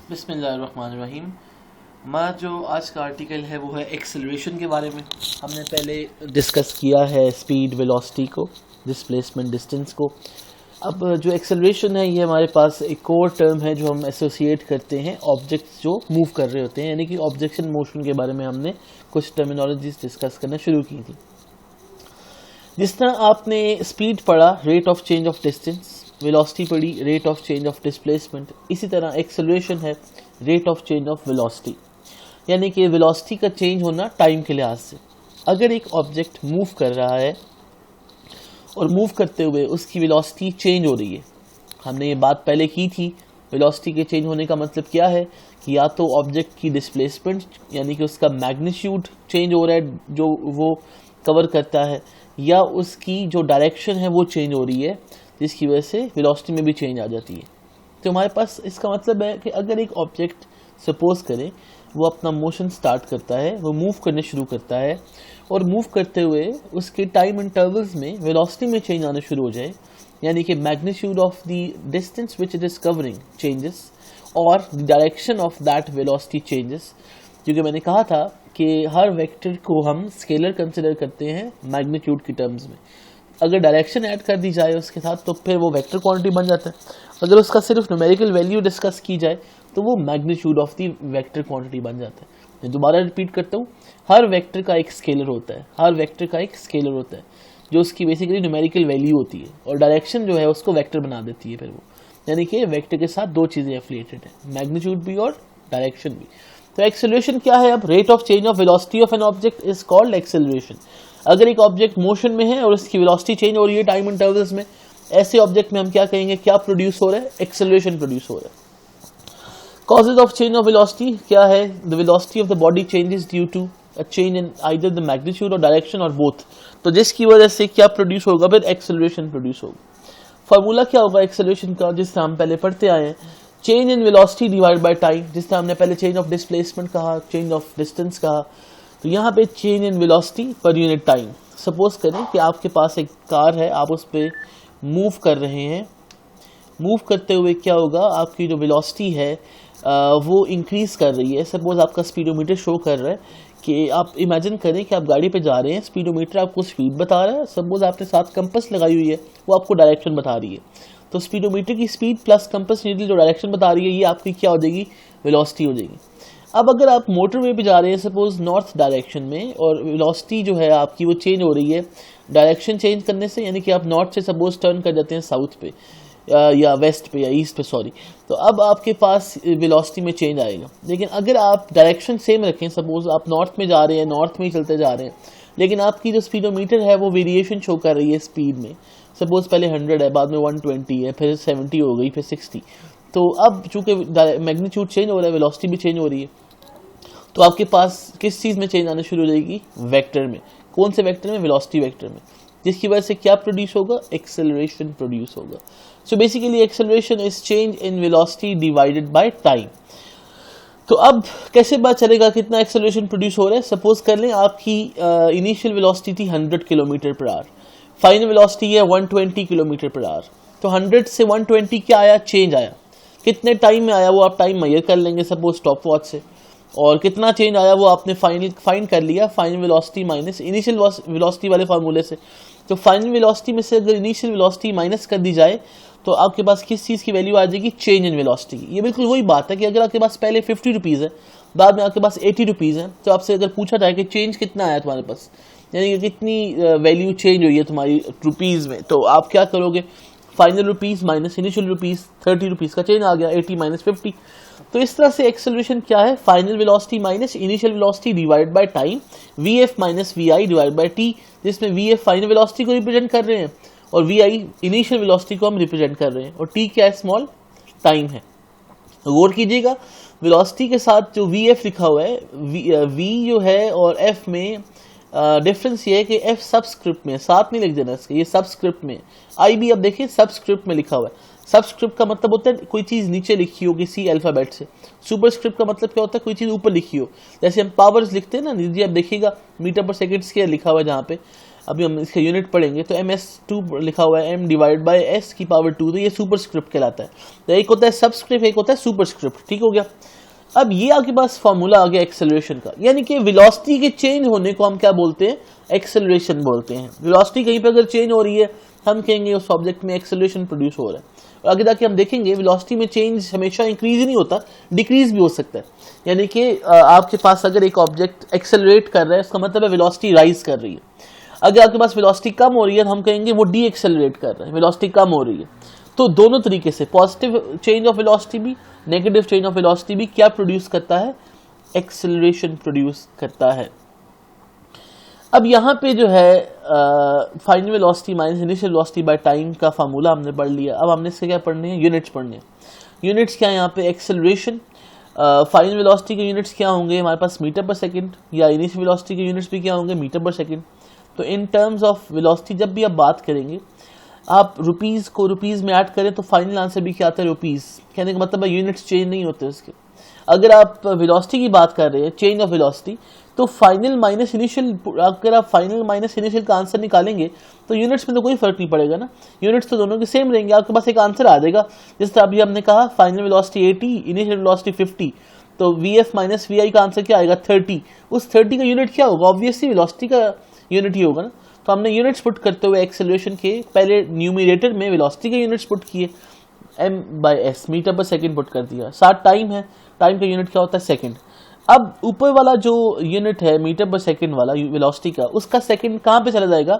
बिस्मिल्लाहिर्रहमानिर्रहीम। हमारा जो आज का आर्टिकल है वो है एक्सेलरेशन के बारे में। हमने पहले डिस्कस किया है स्पीड, वेलोसिटी को, डिस्प्लेसमेंट, डिस्टेंस को। अब जो एक्सेलरेशन है ये हमारे पास एक कोर टर्म है जो हम एसोसिएट करते हैं ऑब्जेक्ट्स जो मूव कर रहे होते हैं, यानी कि ऑब्जेक्शन मोशन के बारे में हमने कुछ टर्मिनोलॉजीज डिस्कस करना शुरू की थी। जिस तरह आपने स्पीड पढ़ा, rate of change of distance, velocity पढ़ी, rate of change of displacement, इसी तरह एक्सेलरेशन है rate of change of velocity, यानी कि वेलोसिटी का चेंज होना टाइम के लिहाज से। अगर एक ऑब्जेक्ट मूव कर रहा है और मूव करते हुए उसकी वेलोसिटी चेंज हो रही है, हमने ये बात पहले की थी। वेलोसिटी के चेंज होने का मतलब क्या है कि या तो ऑब्जेक्ट की डिस्प्लेसमेंट यानी कि उसका मैग्नीट्यूड चेंज हो रहा है जो वो कवर करता है, या उसकी जो डायरेक्शन है वो चेंज हो रही है जिसकी वजह से वेलोसिटी में भी चेंज आ जाती है। तो हमारे पास इसका मतलब है कि अगर एक ऑब्जेक्ट सपोज करें वो अपना मोशन स्टार्ट करता है, वो मूव करने शुरू करता है और मूव करते हुए उसके टाइम इंटरवल्स में वेलोसिटी में चेंज आना शुरू हो जाए, यानी कि magnitude of the distance which it is covering changes और the direction of that velocity changes. क्योंकि मैंने कहा था कि हर वेक्टर को हम स्केलर कंसिडर करते हैं मैग्नीट्यूड की टर्म्स में। अगर डायरेक्शन ऐड कर दी जाए उसके साथ तो फिर वो वेक्टर क्वांटिटी बन जाता है। अगर उसका सिर्फ न्यूमेरिकल वैल्यू डिस्कस की जाए तो वो magnitude of the vector quantity बन जाता है। मैं दोबारा रिपीट करता हूँ, हर वेक्टर का एक स्केलर होता है, हर वेक्टर का एक स्केलर होता है जो उसकी बेसिकली न्यूमेरिकल वैल्यू होती है, और डायरेक्शन जो है उसको वेक्टर बना देती है फिर वो, यानी कि वेक्टर के साथ दो चीज़ें एफिलिएटेड है, मैग्नीट्यूड भी और डायरेक्शन भी। तो एक्सेलरेशन क्या है? अब rate of change of velocity of an object is called acceleration. अगर एक ऑब्जेक्ट मोशन में है और उसकी वेलोसिटी चेंज हो रही है टाइम इंटरवल्स में, ऐसे ऑब्जेक्ट में हम क्या कहेंगे? क्या प्रोड्यूस हो रहा है? एक्सेलरेशन प्रोड्यूस हो रहा है। Causes of change of velocity क्या है? The velocity of the body changes due to a change in either the magnitude और डायरेक्शन और बोथ। तो जिसकी वजह से क्या प्रोड्यूस होगा? फिर एक्सेलरेशन प्रोड्यूस होगा। फार्मूला क्या होगा एक्सेलरेशन का? जिस तरह हम पहले पढ़ते आए हैं, change in velocity divide by time. जिस तरह हमने पहले चेंज ऑफ डिस्प्लेसमेंट कहा, चेंज ऑफ डिस्टेंस कहा, तो यहाँ पे change in velocity per unit time. Suppose करें कि आपके पास एक कार है, आप उस पर मूव कर रहे हैं। मूव करते हुए क्या होगा? आपकी जो वेलोसिटी है वो इंक्रीज कर रही है। सपोज आपका स्पीडोमीटर शो कर रहा है कि आप इमेजिन करें कि आप गाड़ी पे जा रहे हैं, स्पीडोमीटर आपको स्पीड बता रहा है। सपोज आपने साथ कंपस लगाई हुई है, वो आपको डायरेक्शन बता रही है। तो स्पीडोमीटर की स्पीड प्लस कंपस नीडल जो डायरेक्शन बता रही है, ये आपकी क्या हो जाएगी? वेलोसिटी हो जाएगी। अब अगर आप मोटरवे पे जा रहे हैं सपोज नॉर्थ डायरेक्शन में, और वेलोसिटी जो है आपकी वो चेंज हो रही है डायरेक्शन चेंज करने से, यानी कि आप नॉर्थ से सपोज टर्न कर जाते हैं साउथ पे या वेस्ट पे या ईस्ट पे, सॉरी, तो अब आपके पास वेलोसिटी में चेंज आएगा। लेकिन अगर आप डायरेक्शन सेम रखें, सपोज आप नॉर्थ में जा रहे हैं, नॉर्थ में ही चलते जा रहे हैं, लेकिन आपकी जो स्पीडोमीटर है वो वेरिएशन शो कर रही है स्पीड में। सपोज पहले 100 है, बाद में 120 है, फिर 70 हो गई, फिर 60। तो अब चूंकि मैग्नीट्यूड चेंज हो रहा है, वेलोसिटी भी चेंज हो रही है, तो आपके पास किस चीज़ में चेंज आना शुरू हो जाएगी? वेक्टर में। कौन से वेक्टर में? वेलोसिटी वेक्टर में। जिसकी वजह से क्या प्रोड्यूस होगा? एक्सेलरेशन प्रोड्यूस होगा। So basically acceleration is change in velocity divided by time. तो अब कैसे पता चलेगा कितना एक्सेलरेशन प्रोड्यूस हो रहा है? सपोज कर लें आपकी इनिशियल वेलोसिटी थी 100 kilometre per hour, final velocity है 120 किलोमीटर पर आवर। तो 100 से 120 क्या आया? चेंज आया। कितने टाइम में आया वो आप टाइम मेजर कर लेंगे सपोज स्टॉप वॉच से, और कितना चेंज आया वो आपने फाइंड कर लिया final velocity minus initial velocity वाले फार्मूले से। तो फाइनल वेलोसिटी में से अगर इनिशियल वेलोसिटी माइनस कर दी जाए तो आपके पास किस चीज़ की वैल्यू आ जाएगी? चेंज इन वेलोसिटी की। ये बिल्कुल वही बात है कि अगर आपके पास पहले 50 रुपीज़ है, बाद में आपके पास 80 रुपीज़ है, तो आपसे अगर पूछा जाए कि चेंज कितना आया तुम्हारे पास, यानी कि कितनी वैल्यू चेंज हुई है तुम्हारी रुपीज़ में, तो आप क्या करोगे? Final rupees minus initial rupees, 30 rupees का चेंज आ गया, 80 माइनस 50। तो इस तरह से एक्सेलरेशन क्या है? Final velocity minus initial velocity divide by time, VF minus VI divide by T, जिसमें वीएफ फाइनल वेलोसिटी को रिप्रेजेंट कर रहे हैं और वीआई इनिशियल वेलोसिटी को हम रिप्रेजेंट कर रहे हैं, और टी क्या है? स्मॉल टाइम है। गौर कीजिएगा, वेलोसिटी के साथ जो वीएफ लिखा हुआ है, वी जो है और एफ में डिफरेंस ये है कि एफ सबस्क्रिप्ट में, साथ नहीं लिख देना इसके, ये सबस्क्रिप्ट में। आई भी अब देखिए सबस्क्रिप्ट में लिखा हुआ है। सबस्क्रिप्ट का मतलब होता है कोई चीज़ नीचे लिखी हो किसी अल्फाबेट से। सुपरस्क्रिप्ट का मतलब क्या होता है? कोई चीज़ ऊपर लिखी हो। जैसे हम पावर्स लिखते हैं ना, लीजिए अब देखिएगा मीटर पर सेकंड स्क्वायर लिखा हुआ है जहाँ पे, अभी हम इसका यूनिट पढ़ेंगे तो ms2 लिखा हुआ है m डिवाइड बाय s की पावर 2, तो ये सुपरस्क्रिप्ट कहलाता है। तो एक होता है सबस्क्रिप्ट, एक होता है सुपरस्क्रिप्ट, ठीक हो गया। अब ये आपके पास फॉर्मूला आ गया एक्सेलरेशन का, यानी कि वेलोसिटी के चेंज होने को हम क्या बोलते हैं, एक्सेलरेशन बोलते हैं। वेलोसिटी कहीं पे अगर चेंज हो रही है हम कहेंगे उस ऑब्जेक्ट में एक्सेलरेशन प्रोड्यूस हो रहा है। और आगे जाके हम देखेंगे वेलोसिटी में चेंज हमेशा इंक्रीज ही नहीं होता, डिक्रीज भी हो सकता है। यानी कि आपके पास अगर एक ऑब्जेक्ट एक्सेलरेट कर रहा है इसका मतलब है वेलोसिटी राइज कर रही है। अगर आपके पास वेलोसिटी कम हो रही है तो हम कहेंगे वो डी एक्सेलरेट कर रहा है, वेलोसिटी कम हो रही है। तो दोनों तरीके से पॉजिटिव चेंज ऑफ वेलोसिटी भी, नेगेटिव चेंज ऑफ वेलोसिटी भी क्या प्रोड्यूस करता है, एक्सेलरेशन प्रोड्यूस करता है। अब यहाँ पे जो है final velocity minus initial velocity by time का फार्मूला हमने पढ़ लिया। अब हमने इसके क्या पढ़ने हैं, यूनिट्स पढ़ने हैं। यूनिट्स क्या है यहाँ पे, एक्सेलरेशन फाइनल वेलोसिटी के यूनिट्स क्या होंगे हमारे पास, मीटर पर सेकंड, या इनिशियल वेलोसिटी के यूनिट्स भी क्या होंगे, मीटर पर सेकंड। तो इन टर्म्स ऑफ वेलोसिटी जब भी आप बात करेंगे, आप रुपीज़ को रुपीज़ में ऐड करें तो फाइनल आंसर भी क्या आता है, रुपीज़। कहने का मतलब है यूनिट्स चेंज नहीं होते उसके। अगर आप वेलोसिटी की बात कर रहे हैं, चेंज ऑफ वेलोसिटी, तो फाइनल माइनस इनिशियल, अगर आप फाइनल माइनस इनिशियल का आंसर निकालेंगे तो यूनिट्स में तो कोई फर्क नहीं पड़ेगा ना, यूनिट्स तो दोनों के सेम रहेंगे, आपके पास एक आंसर आ जाएगा। जिस तरह अभी हमने कहा फाइनल वेलोसिटी 80, इनिशियल वेलोसिटी 50, तो VF माइनस VI का आंसर क्या आएगा, 30। उस 30 का यूनिट क्या होगा, ऑब्वियसली वेलोसिटी का यूनिट ही होगा ना। तो हमने यूनिट्स पुट करते हुए एक्सेलरेशन के पहले न्यूमरेटर में वेलोसिटी के यूनिट्स पुट किए, m/s मीटर पर सेकंड पुट कर दिया। साथ टाइम है, टाइम का यूनिट क्या होता है, सेकंड। अब ऊपर वाला जो यूनिट है मीटर पर सेकंड वाला वेलोसिटी का, उसका सेकंड कहाँ पे चला जाएगा,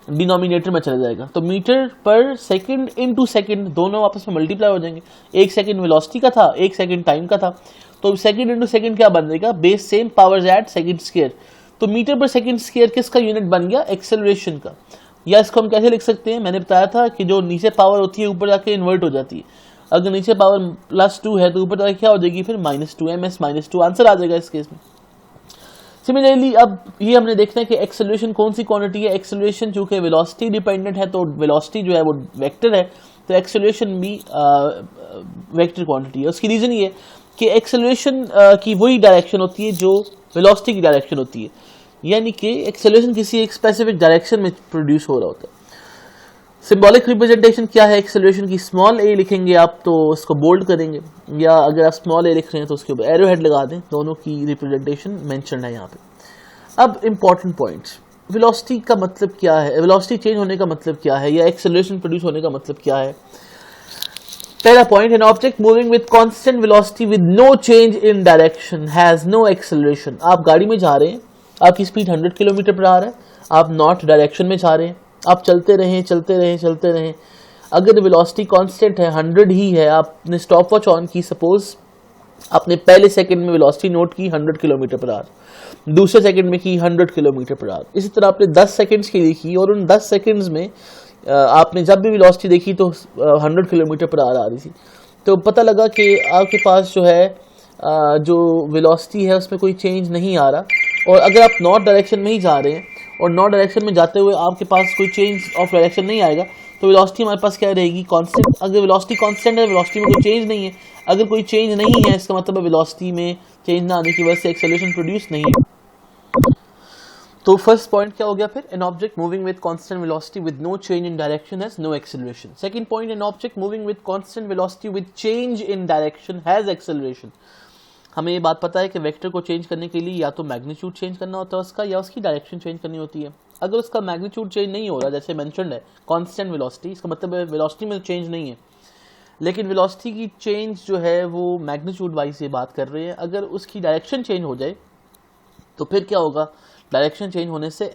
डिनोमिनेटर में चला जाएगा। तो मीटर पर सेकंड इनटू सेकंड दोनों आपस में मल्टीप्लाई हो जाएंगे। एक सेकंड वेलोसिटी का था, एक सेकंड टाइम का था, तो सेकंड इनटू सेकंड क्या बन जाएगा, base same powers add second square. तो मीटर पर सेकंड स्क्वायर किसका यूनिट बन गया, एक्सेलरेशन का। या इसको हम कैसे लिख सकते हैं, मैंने बताया था कि जो नीचे पावर होती है ऊपर जाके इन्वर्ट हो जाती है। अगर नीचे पावर +2 है तो ऊपर जाके क्या हो जाएगी फिर -2, ms-2 आंसर आ जाएगा इस केस में। सिमिलरली अब ये हमने देखना है कि एक्सेलरेशन कौन सी क्वांटिटी है। एक्सेलरेशन चूंकि वेलोसिटी डिपेंडेंट है तो वेलोसिटी जो है वो वेक्टर है, तो एक्सेलरेशन भी वेक्टर क्वांटिटी है। उसकी रीजन ये कि एक्सेलरेशन की वही डायरेक्शन होती है जो वेलोसिटी की डायरेक्शन होती है, यानी कि एक्सेलरेशन किसी एक स्पेसिफिक डायरेक्शन में प्रोड्यूस हो रहा होता है। सिंबॉलिक रिप्रेजेंटेशन क्या है एक्सेलरेशन की, स्मॉल a लिखेंगे आप तो उसको बोल्ड करेंगे, या अगर आप स्मॉल a लिख रहे हैं तो उसके ऊपर एरो हेड लगा दें, दोनों की रिप्रेजेंटेशन मेंशन है यहाँ पे। अब इंपॉर्टेंट पॉइंट्स, वेलोसिटी का मतलब क्या है, वेलोसिटी चेंज होने का मतलब क्या है, या एक्सेलरेशन प्रोड्यूस होने का मतलब क्या है। पहला point, an object moving with constant velocity with no change in direction has no acceleration. आप गाड़ी में जा रहे हैं, आपकी स्पीड 100 किलोमीटर पर आ रहा है, आप नॉर्थ डायरेक्शन में जा रहे हैं, आप चलते रहें। अगर वेलोसिटी कांस्टेंट है, 100 ही है, आपने स्टॉप वॉच ऑन की, सपोज आपने पहले सेकंड में वेलोसिटी नोट की 100 किलोमीटर पर आवर, दूसरे सेकंड में की 100 किलोमीटर पर आवर, इसी तरह आपने 10 सेकंड्स की देखी और उन 10 सेकंड्स में आपने जब भी वेलोसिटी देखी तो 100 किलोमीटर पर आवर आ रही थी। तो पता लगा कि आपके पास जो है जो वेलोसिटी है उसमें कोई चेंज नहीं आ रहा, और अगर आप नॉर्थ डायरेक्शन में ही जा रहे हैं और नॉर्थ डायरेक्शन में जाते हुए आपके पास कोई चेंज ऑफ डायरेक्शन नहीं आएगा, तो वेलोसिटी हमारे पास क्या रहेगी, कांस्टेंट। अगर वेलोसिटी कांस्टेंट है, वेलोसिटी में कोई चेंज नहीं है, अगर कोई चेंज नहीं है इसका मतलब है वेलोसिटी में चेंज ना आने की वजह से एक्सेलरेशन प्रोड्यूस नहीं है। तो फर्स्ट पॉइंट क्या हो गया फिर, an object moving with constant velocity with no change in direction has no acceleration. Second point, an object moving with constant velocity with change in direction has acceleration. हमें ये बात पता है कि वेक्टर को चेंज करने के लिए या तो मैग्नीट्यूड चेंज करना होता है उसका, या उसकी डायरेक्शन चेंज करनी होती है। अगर उसका मैग्नीट्यूड चेंज नहीं हो रहा, जैसे मेंशन्ड है कांस्टेंट वेलोसिटी, इसका मतलब है वेलोसिटी में चेंज नहीं है, लेकिन वेलोसिटी की चेंज जो है वो मैग्नीट्यूड वाइज से बात कर रहे हैं। अगर उसकी डायरेक्शन चेंज हो जाए तो फिर क्या होगा, डायरेक्शन चेंज होने से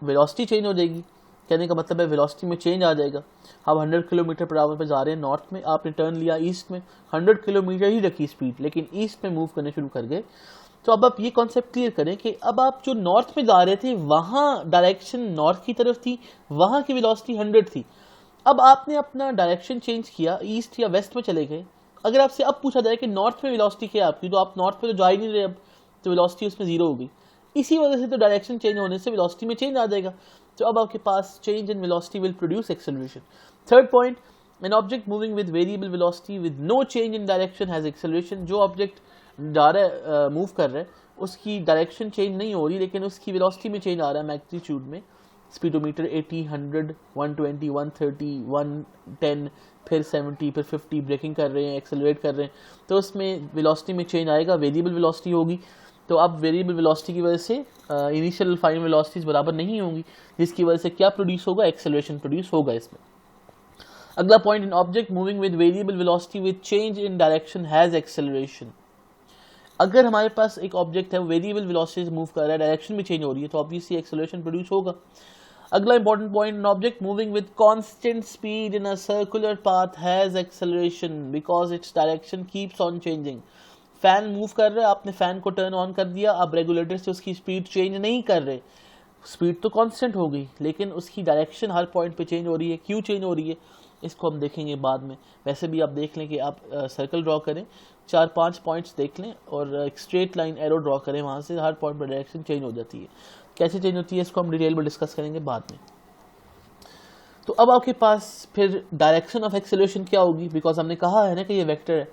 वेलोसिटी चेंज हो जाएगी। कहने का मतलब है वेलोसिटी में चेंज आ जाएगा। आप 100 किलोमीटर पर आवर पर जा रहे हैं नॉर्थ में, आपने टर्न लिया ईस्ट में, 100 किलोमीटर ही रखी स्पीड, लेकिन ईस्ट में मूव करने शुरू कर गए। तो अब आप ये कॉन्सेप्ट क्लियर करें कि अब आप जो नॉर्थ में जा रहे थे वहां डायरेक्शन नॉर्थ की तरफ थी, वहां की वेलोसिटी 100 थी। अब आपने अपना डायरेक्शन चेंज किया, ईस्ट या वेस्ट में चले गए। अगर आपसे अब पूछा जाए कि नॉर्थ में वेलोसिटी क्या है आपकी, तो आप नॉर्थ में तो जा ही नहीं रहे, अब तो वेलोसिटी उसमें 0 हो गई। इसी वजह से तो डायरेक्शन चेंज होने से वेलोसिटी में चेंज आ जाएगा। तो अब आपके पास change in velocity will produce acceleration. Third point, an object moving with variable velocity with no change in direction has acceleration. जो ऑब्जेक्ट जा रहा है, मूव कर रहा है, उसकी डायरेक्शन चेंज नहीं हो रही, लेकिन उसकी वेलोसिटी में चेंज आ रहा है मैग्नीट्यूड में, स्पीडोमीटर 80, 100, 120, 130, 110, फिर 70, फिर 50 ब्रेकिंग कर रहे हैं, एक्सेलरेट कर रहे हैं, तो उसमें वेलोसिटी में चेंज आएगा, वेरिएबल वेलोसिटी होगी। तो अब वेरिएबल वेलोसिटी की वजह से इनिशियल फाइनल वेलोसिटीज बराबर नहीं होंगी, जिसकी वजह से क्या प्रोड्यूस होगा, एक्सेलरेशन प्रोड्यूस होगा इसमें। अगला point, in object moving with variable velocity with change in direction has acceleration. अगर हमारे पास एक ऑब्जेक्ट है, वेरिएबल वेलोसिटी से मूव कर रहा है, डायरेक्शन भी चेंज हो रही है, तो ऑब्वियसली एक्सेलरेशन प्रोड्यूस होगा। अगला important point, an object moving with constant speed in a circular path has acceleration because its direction keeps on changing. Fan move कर रहा है, आपने फैन को टर्न ऑन कर दिया, अब रेगुलेटर से उसकी स्पीड चेंज नहीं कर रहे, स्पीड तो कांस्टेंट हो गई, लेकिन उसकी डायरेक्शन हर पॉइंट पे चेंज हो रही है। क्यों चेंज हो रही है, इसको हम देखेंगे बाद में। वैसे भी आप देख लें कि आप सर्कल ड्रॉ करें, 4-5 पॉइंट्स देख लें और एक स्ट्रेट लाइन एरो ड्रॉ करें, वहाँ से हर पॉइंट पर डायरेक्शन चेंज हो जाती है। कैसे चेंज होती है इसको हम डिटेल में डिस्कस करेंगे बाद में। तो अब आपके पास फिर डायरेक्शन ऑफ एक्सेलरेशन क्या होगी, बिकॉज हमने कहा है ना कि ये वेक्टर है,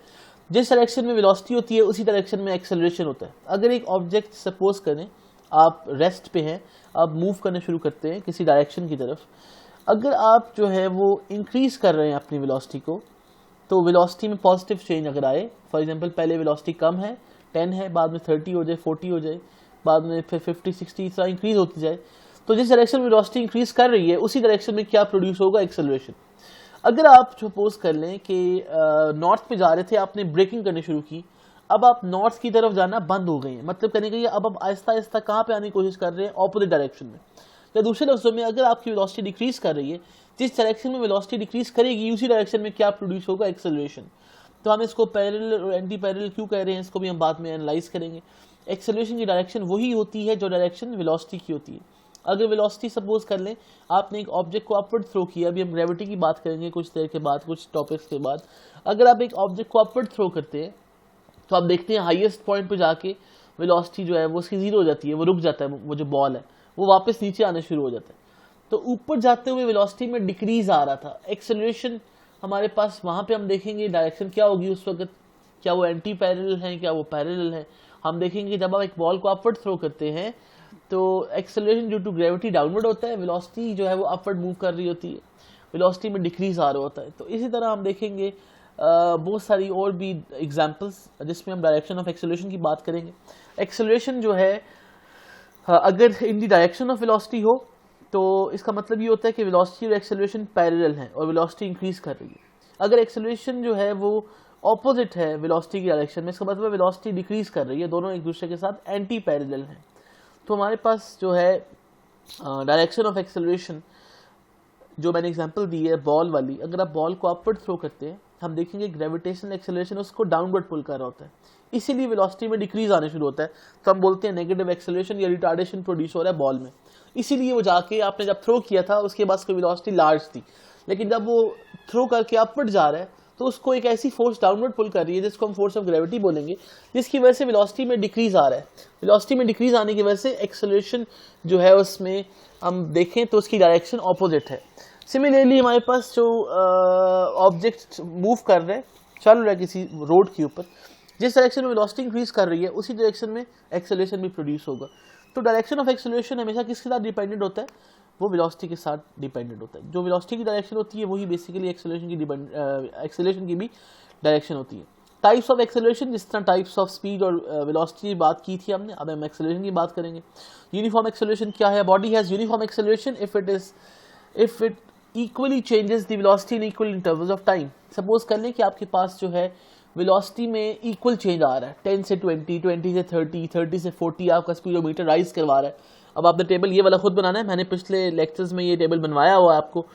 जिस डायरेक्शन में वेलोसिटी होती है उसी डायरेक्शन में एक्सेलरेशन होता है। अगर एक ऑब्जेक्ट सपोज करें आप रेस्ट पे हैं, आप मूव करने शुरू करते हैं किसी डायरेक्शन की तरफ, अगर आप जो है वो इंक्रीज कर रहे हैं अपनी वेलोसिटी को, तो वेलोसिटी में पॉजिटिव चेंज अगर आए, फॉर एग्जांपल पहले वेलोसिटी कम है 10 है, बाद में 30 हो जाए, 40 हो जाए, बाद में फिर 50, 60 इस तरह इंक्रीज होती जाए, तो जिस डायरेक्शन में वेलोसिटी इंक्रीज कर रही है उसी डायरेक्शन में क्या प्रोड्यूस होगा, एक्सेलरेशन। अगर आप सपोज कर लें कि नॉर्थ पे जा रहे थे, आपने ब्रेकिंग करनी शुरू की, अब आप नॉर्थ की तरफ जाना बंद हो गए हैं, मतलब कहने का ये अब आप आहिस्ता आहिस्ता कहाँ पे आने की कोशिश कर रहे हैं, ऑपोजिट डायरेक्शन में। या दूसरे लफ्जों में अगर आपकी वेलोसिटी डिक्रीज कर रही है, जिस डायरेक्शन में वेलोसिटी डिक्रीज करेगी उसी डायरेक्शन में क्या प्रोड्यूस होगा, एक्सेलरेशन। तो हम इसको पैरेलल और एंटी पैरेलल क्यों कह रहे हैं, इसको भी हम बाद में एनालाइज करेंगे। एक्सेलरेशन की डायरेक्शन वही होती है जो डायरेक्शन वेलोसिटी की होती है। अगर वेलोसिटी सपोज कर लें आपने एक ऑब्जेक्ट को अपवर्ड थ्रो किया, अभी हम ग्रेविटी की बात करेंगे कुछ देर के बाद, कुछ टॉपिक्स के बाद। अगर आप एक ऑब्जेक्ट को अपवर्ड थ्रो करते हैं तो आप देखते हैं हाईएस्ट पॉइंट पे जाके वेलोसिटी जो है वो उसकी जीरो हो जाती है, वो रुक जाता है, वो जो बॉल है वो वापस नीचे आने शुरू हो जाता है। तो ऊपर जाते हुए वेलोसिटी में डिक्रीज आ रहा था, एक्सेलरेशन हमारे पास वहां पे हम देखेंगे डायरेक्शन क्या होगी उस वक्त, क्या वो एंटी पैरेलल है, क्या वो पैरेलल है। हम देखेंगे जब आप एक बॉल को अपवर्ड थ्रो करते हैं तो acceleration due to gravity downward होता है, वेलोसिटी जो है वो अपवर्ड मूव कर रही होती है, वेलोसिटी में डिक्रीज आ रहा होता है। तो इसी तरह हम देखेंगे बहुत सारी और भी एग्जांपल्स जिसमें हम डायरेक्शन ऑफ एक्सेलरेशन की बात करेंगे। एक्सेलरेशन जो है अगर इन दी डायरेक्शन ऑफ वेलोसिटी हो तो इसका मतलब ये होता है कि वेलोसिटी और एक्सेलरेशन पैरेलल हैं और वेलोसिटी इंक्रीज कर रही है। अगर एक्सेलरेशन जो है वो ऑपोजिट है वेलोसिटी की डायरेक्शन में, इसका मतलब वेलोसिटी डिक्रीज कर रही है, दोनों एक दूसरे के साथ एंटी पैरेलल हैं। तो हमारे पास जो है डायरेक्शन ऑफ एक्सेलरेशन जो मैंने एग्जांपल दी है बॉल वाली, अगर आप बॉल को अपवर्ड थ्रो करते हैं हम देखेंगे ग्रेविटेशनल एक्सेलरेशन उसको डाउनवर्ड पुल कर रहा होता है, इसीलिए वेलोसिटी में डिक्रीज आने शुरू होता है। तो हम बोलते हैं नेगेटिव एक्सेलरेशन या रिटार्डेशन प्रोड्यूस हो रहा है बॉल में, इसीलिए वो जाके आपने जब थ्रो किया था उसके बाद उसकी वेलोसिटी लार्ज थी, लेकिन जब वो थ्रो करके अपवर्ड जा रहा है तो उसको एक ऐसी फोर्स डाउनवर्ड पुल कर रही है जिसको हम फोर्स ऑफ ग्रेविटी बोलेंगे, जिसकी वजह से वेलोसिटी में डिक्रीज आ रहा है। वेलोसिटी में डिक्रीज आने की वजह से एक्सेलरेशन जो है उसमें हम देखें तो उसकी डायरेक्शन ऑपोजिट है। सिमिलरली हमारे पास जो ऑब्जेक्ट मूव कर रहे हैं, चल रहा है किसी रोड के ऊपर, जिस डायरेक्शन में वेलोसिटी इंक्रीज कर रही है उसी डायरेक्शन में एक्सेलरेशन भी प्रोड्यूस होगा। तो डायरेक्शन ऑफ एक्सेलरेशन हमेशा किसके साथ डिपेंडेंट होता है, वो वेलोसिटी के साथ डिपेंडेंट होता है। जो वेलोसिटी की डायरेक्शन होती है वही बेसिकली एक्सेलरेशन की भी डायरेक्शन होती है। टाइप्स ऑफ एक्सेलरेशन, जिस तरह टाइप्स ऑफ स्पीड और वेलोसिटी की बात की थी हमने, अब हम एक्सेलरेशन की बात करेंगे। यूनिफॉर्म एक्सेलरेशन क्या है, body has uniform acceleration if it equally changes the velocity in equal intervals of time. Suppose कर लें कि आपके पास जो है वेलोसिटी में इक्वल चेंज आ रहा है, 10 से 20, 20 से 30, 30 से 40 आपका स्पीडोमीटर राइज करवा रहा है। अब आपने टेबल ये वाला खुद बनाना है, मैंने पिछले लेक्चर्स में ये टेबल बनवाया हुआ है आपको।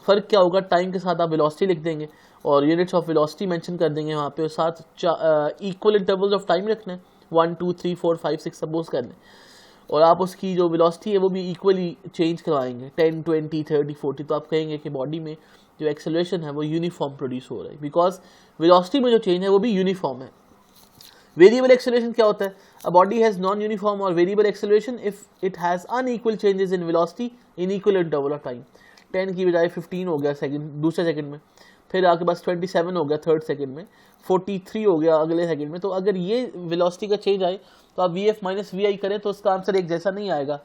फर्क क्या होगा, टाइम के साथ आप वेलोसिटी लिख देंगे और यूनिट्स ऑफ वेलोसिटी मेंशन कर देंगे वहाँ पे, और साथ इक्वल इंटरवल्स ऑफ टाइम रखना है, 1 2 3 4 5 6 सपोज कर लें, और आप उसकी जो वेलोसिटी है वो भी इक्वली चेंज करवाएंगे 10 20 30 40। तो आप कहेंगे कि बॉडी में जो एक्सेलरेशन है वो यूनिफॉर्म प्रोड्यूस हो रहा है, बिकॉज वेलोसिटी में जो चेंज है वो भी यूनिफॉर्म है। वेरिएबल एक्सेलरेशन क्या होता है, a body has non uniform और variable acceleration if it has unequal changes in velocity in equal interval of time. 10 की बजाय 15 हो गया सेकंड, दूसरे सेकंड में, फिर आपके पास 27 हो गया थर्ड सेकंड में, 43 हो गया अगले सेकंड में। तो अगर ये वेलोसिटी का चेंज आए तो आप VF माइनस VI करें तो उसका आंसर एक जैसा नहीं आएगा,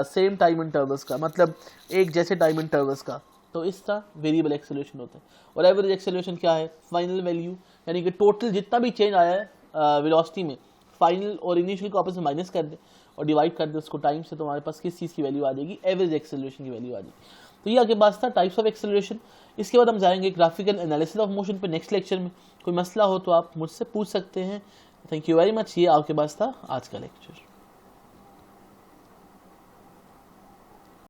सेम टाइम इंटरवल्स का, मतलब एक जैसे टाइम इंटरवल्स का, तो इस तरह वेरिएबल एक्सेलरेशन होता है। और एवरेज एक्सेलरेशन क्या है? फाइनल वैल्यू, यानी कि टोटल जितना भी चेंज आया है वेलोसिटी में, फाइनल और इनिशियल को आपस में माइनस कर दे और डिवाइड कर दे उसको टाइम से, तो हमारे पास किस चीज़ की वैल्यू आ जाएगी? एवरेज एक्सेलरेशन की वैल्यू आ जाएगी। तो ये आगे पास था टाइप्स ऑफ एक्सेलरेशन। इसके बाद हम जाएंगे ग्राफिकल एनालिसिस ऑफ मोशन पे नेक्स्ट लेक्चर में। कोई मसला हो तो आप मुझसे पूछ सकते हैं। Thank you very much. ये आपके पास था आज का लेक्चर।